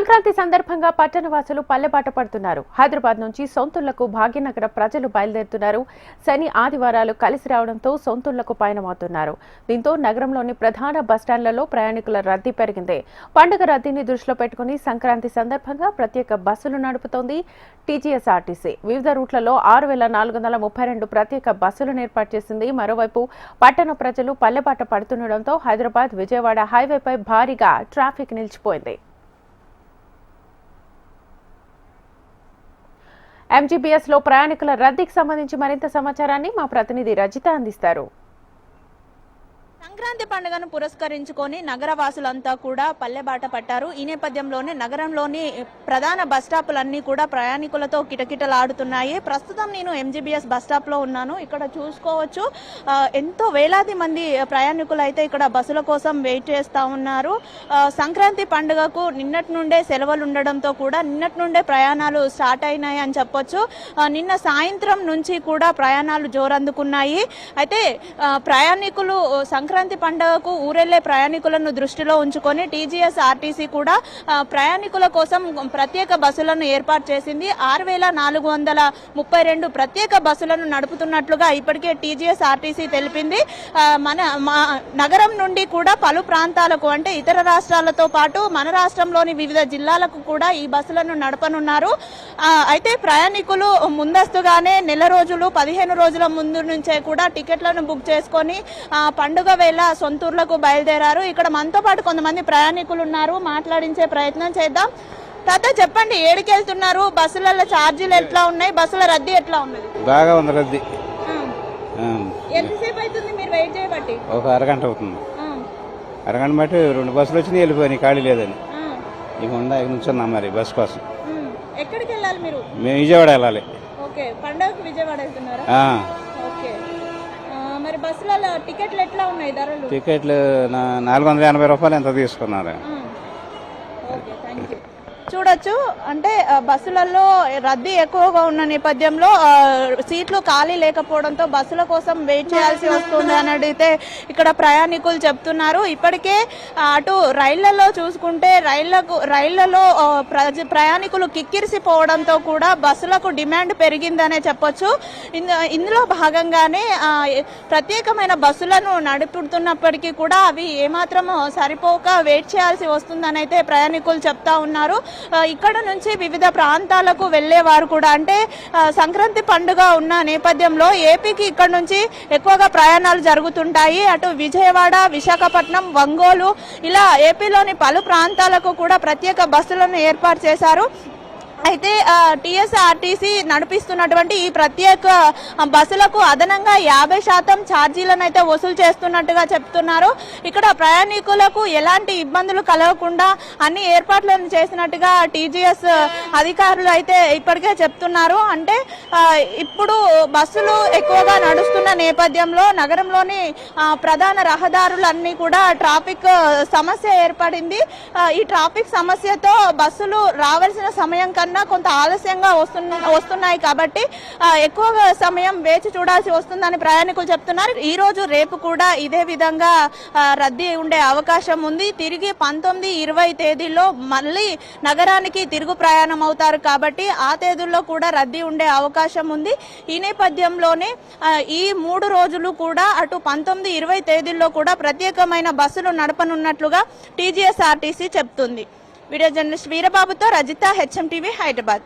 సంక్రాంతి సందర్భంగా పట్టణవాసులు పల్లెబాట పడుతున్నారు. హైదరాబాద్ నుంచి సొంతూళ్లకు భాగ్యనగర ప్రజలు బయలుదేరుతున్నారు. శని ఆదివారాలు కలిసి రావడంతో సొంతూళ్లకు పయనమవుతున్నారు. దీంతో నగరంలోని ప్రధాన బస్టాండ్లలో ప్రయాణికుల రద్దీ పెరిగింది. పండుగ రద్దీని దృష్టిలో పెట్టుకుని సంక్రాంతి సందర్భంగా ప్రత్యేక బస్సులు నడుపుతోంది టీజీఎస్ఆర్టీసీ. వివిధ రూట్లలో 6432 ప్రత్యేక బస్సులను ఏర్పాటు చేసింది. మరోవైపు పట్టణ ప్రజలు పల్లెబాట పడుతుండటంతో హైదరాబాద్ విజయవాడ హైవేపై భారీగా ట్రాఫిక్ నిలిచిపోయింది. ఎంజీబీఎస్ లో ప్రయాణికుల రద్దీకి సంబంధించి మరింత సమాచారాన్ని మా ప్రతినిధి రజిత అందిస్తారు. సంక్రాంతి పండుగను పురస్కరించుకొని నగర వాసులంతా కూడా పల్లెబాట పట్టారు. ఈ నేపథ్యంలోనే నగరంలోని ప్రధాన బస్ స్టాపులన్నీ కూడా ప్రయాణికులతో కిటకిటలాడుతున్నాయి. ప్రస్తుతం నేను ఎంజీబీఎస్ బస్ స్టాప్ లో ఉన్నాను. ఇక్కడ చూసుకోవచ్చు ఎంతో వేలాది మంది ప్రయాణికులు అయితే ఇక్కడ బస్సుల కోసం వెయిట్ చేస్తా ఉన్నారు. సంక్రాంతి పండుగకు నిన్నటి నుండే సెలవులు ఉండడంతో కూడా నిన్నటి నుండే ప్రయాణాలు స్టార్ట్ అయినాయి అని చెప్పొచ్చు. నిన్న సాయంత్రం నుంచి కూడా ప్రయాణాలు జోరందుకున్నాయి. అయితే ప్రయాణికులు సంక్రాంతి పండుగకు ఊరెళ్లే ప్రయాణికులను దృష్టిలో ఉంచుకొని టీజీఎస్ఆర్టీసీ కూడా ప్రయాణికుల కోసం ప్రత్యేక బస్సులను ఏర్పాటు చేసింది. 6432 ప్రత్యేక బస్సులను నడుపుతున్నట్లుగా ఇప్పటికే టీజీఎస్ఆర్టీసీ తెలిపింది. నగరం నుండి కూడా పలు ప్రాంతాలకు అంటే ఇతర రాష్ట్రాలతో పాటు మన రాష్ట్రంలోని వివిధ జిల్లాలకు కూడా ఈ బస్సులను నడపనున్నారు. అయితే ప్రయాణికులు ముందస్తుగానే నెల రోజులు 15 రోజుల ముందు నుంచే కూడా టికెట్లను బుక్ చేసుకొని పండుగ వేళ సొంతూర్లకు బయలుదేరారు. ఇక్కడ మనతో పాటు కొంతమంది ప్రయాణికులు ఉన్నారు, మాట్లాడించే ప్రయత్నం చేద్దాం. తాత చెప్పండి, ఏడికి వెళ్తున్నారు? బస్సులలో ఛార్జీలు ఎట్లా ఉన్నాయి? బస్సుల రద్దీ ఎట్లా ఉన్నది? బాగా ఉంది రద్దీ. ఎంతసేపు అవుతుంది మీరు వెయిట్ చేయబట్టి? ఒక అరగంట అవుతుంది. అరగంట బట్టి 2 బస్సులు వచ్చినాయి, వెళ్ళిపోయినాయి, ఖాళీ లేదని. ఇక నుంచున్నాం మరి బస్సు కోసం. ఎక్కడికి వెళ్ళాలి మీరు? మేము విజయవాడ వెళ్ళాలి. ఓకే, పండుగకి విజయవాడ వెళ్తున్నారా? ఓకే, మరి బస్సులలో టికెట్లు ఎట్లా ఉన్నాయి ధరలు? టికెట్లు 480 రూపాయలు ఎంత తీసుకున్నారు. చూడొచ్చు, అంటే బస్సులలో రద్దీ ఎక్కువగా ఉన్న నేపథ్యంలో సీట్లు ఖాళీ లేకపోవడంతో బస్సుల కోసం వెయిట్ చేయాల్సి వస్తుంది అని అడిగితే ఇక్కడ ప్రయాణికులు చెప్తున్నారు. ఇప్పటికే అటు రైళ్లలో చూసుకుంటే రైళ్లలో ప్రయాణికులు కిక్కిరిసిపోవడంతో కూడా బస్సులకు డిమాండ్ పెరిగిందనే చెప్పొచ్చు. ఇందులో భాగంగానే ప్రత్యేకమైన బస్సులను నడుపుతున్నప్పటికీ కూడా అవి ఏమాత్రం సరిపోక వెయిట్ చేయాల్సి వస్తుందని అయితే ప్రయాణికులు చెప్తా ఉన్నారు. ఇక్కడ నుంచి వివిధ ప్రాంతాలకు వెళ్లేవారు కూడా అంటే సంక్రాంతి పండుగ ఉన్న నేపథ్యంలో ఏపీకి ఇక్కడ నుంచి ఎక్కువగా ప్రయాణాలు జరుగుతుంటాయి. అటు విజయవాడ, విశాఖపట్నం, ఒంగోలు ఇలా ఏపీలోని పలు ప్రాంతాలకు కూడా ప్రత్యేక బస్సులను ఏర్పాటు చేశారు. అయితే టీఎస్ఆర్టీసీ నడిపిస్తున్నటువంటి ఈ ప్రత్యేక బస్సులకు అదనంగా 50% ఛార్జీలను అయితే వసూలు చేస్తున్నట్టుగా చెప్తున్నారు. ఇక్కడ ప్రయాణికులకు ఎలాంటి ఇబ్బందులు కలగకుండా అన్ని ఏర్పాట్లను చేసినట్టుగా టీజీఎస్ అధికారులు అయితే ఇప్పటికే చెప్తున్నారు. అంటే ఇప్పుడు బస్సులు ఎక్కువగా నడుస్తున్న నేపథ్యంలో నగరంలోని ప్రధాన రహదారులన్నీ కూడా ట్రాఫిక్ సమస్య ఏర్పడింది. ఈ ట్రాఫిక్ సమస్యతో బస్సులు రావాల్సిన సమయం కన్నా కొంత ఆలస్యంగా వస్తున్నాయి కాబట్టి ఎక్కువగా సమయం వేచి చూడాల్సి వస్తుందని ప్రయాణికులు చెప్తున్నారు. ఈ రోజు రేపు కూడా ఇదే విధంగా రద్దీ ఉండే అవకాశం ఉంది. తిరిగి 19, 20 తేదీల్లో మళ్ళీ నగరానికి తిరుగు ప్రయాణం అవుతారు కాబట్టి ఆ తేదీల్లో కూడా రద్దీ ఉండే అవకాశం ఉంది. ఈ నేపథ్యంలోనే ఈ 3 రోజులు కూడా అటు 19, 20 తేదీల్లో కూడా ప్రత్యేకమైన బస్సులు నడపనున్నట్లుగా టీజీఎస్ఆర్టీసీ చెప్తుంది. వీడియో జర్నలిస్ట్ వీరబాబుతో రజిత, హెచ్ఎం టీవీ, హైదరాబాద్.